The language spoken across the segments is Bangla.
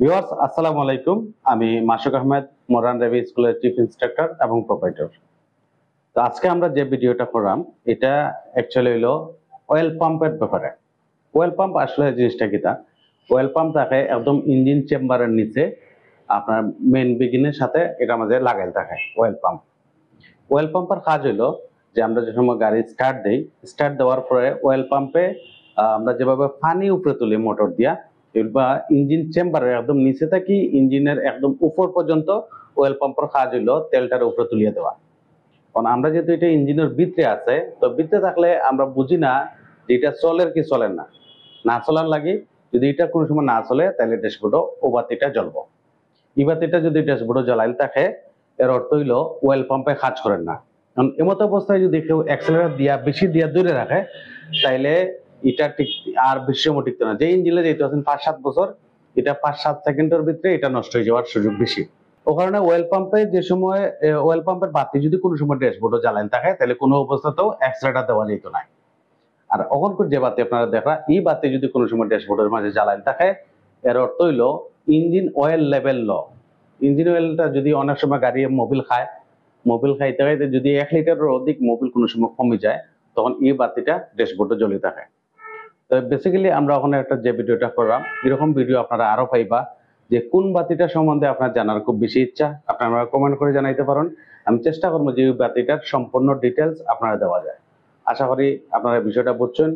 ভিউয়ার্স আসসালামু আলাইকুম। আমি মাসুক আহমেদ, মডার্ন রেভি স্কুলের চিফ ইন্সট্রাক্টর এবং প্রোপাইটর। তো আজকে আমরা যে ভিডিওটা করলাম এটা অ্যাকচুয়ালি হলো অয়েল পাম্পের ব্যাপারে। অয়েল পাম্প আসলে জিনিসটা কিটা? অয়েল পাম্প থাকে একদম ইঞ্জিন চেম্বারের নিচে আপনার মেইন বিগিনের সাথে এটা মাঝে লাগাইল থাকে অয়েল পাম্প। অয়েল পাম্পের কাজ হলো যে আমরা যে সময় গাড়ি স্টার্ট দেই, স্টার্ট দেওয়ার পরে অয়েল পাম্পে আমরা যেভাবে পানি উপরে তুলি মোটর দিয়া বা ইঞ্জিন চেম্বারের একদম নিচে থাকি ইঞ্জিনের একদম উপর পর্যন্ত অয়েল পাম্পের কাজ হলো তেলটার উপরে তুলিয়ে দেওয়া। কারণ আমরা যেহেতু এটা ইঞ্জিনের ভিতরে আছে, তো ভিতরে থাকলে আমরা বুঝি না যে এটা চলের কি চলে না। না চলার লাগে যদি এটা কোনো সময় না চলে তাহলে ড্যাশবোর্ডও ও বাতিটা জ্বলবো। ই বাতিটা যদি ড্যাশবোর্ডে জ্বলাইল থাকে এর অর্থ হইলো অয়েল পাম্পে কাজ করেন না। কারণ এমতো অবস্থায় যদি কেউ অ্যাক্সেলারেটর দিয়া বেশি দিয়া দূরে রাখে তাইলে এটা ঠিক আর বেশি সময় টিকতে না। যে ইঞ্জিনে যেহেতু আছেন 5-7 বছর, এটা 5-7 সেকেন্ডের ভিতরে এটা নষ্ট হয়ে যাওয়ার সুযোগ বেশি। ও কারণে অয়েল পাম্পে যে সময় অয়েল পাম্পের বাতি যদি কোনো সময় ড্যাশবোর্ডে জ্বালাইন থাকে তাহলে কোনো অবস্থাতেও অ্যাক্সেলারেটর দেওয়া যেত না। আর অখনকার যে বাতি আপনারা দেখা এই বাতি যদি কোনো সময় ড্যাশবোর্ডের মাঝে জ্বালাইন থাকে এর অর্থ হইলো ইঞ্জিন অয়েল লেভেল ল। ইঞ্জিন অয়েলটা যদি অনেক সময় গাড়ি মোবিল খায়, মোবিল খাইতে খাইতে যদি 1 লিটারের অধিক মোবিল কোনো সময় কমে যায় তখন এই বাতিটা ড্যাশবোর্ডে জ্বলে থাকে। তো বেসিক্যালি আমরা ওখানে একটা যে ভিডিওটা করলাম এরকম ভিডিও আপনারা আরো পাইবা। যে কোন বাতিটা সম্বন্ধে আপনার জানার খুব বেশি ইচ্ছা আপনারা কমেন্ট করে জানাইতে পারেন। আমি চেষ্টা করবো যে এই বাতিটার সম্পূর্ণ ডিটেলস আপনারা দেওয়া যায়। আশা করি আপনারা বিষয়টা বুঝছেন।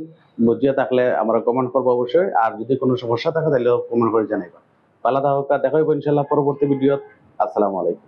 বুঝিয়ে থাকলে আমরা কমেন্ট করবো অবশ্যই। আর যদি কোনো সমস্যা থাকে তাহলে কমেন্ট করে জানাইবা। ভালো থাকুক, দেখা হইব ইনশাল্লাহ পরবর্তী ভিডিও। আসসালামু আলাইকুম।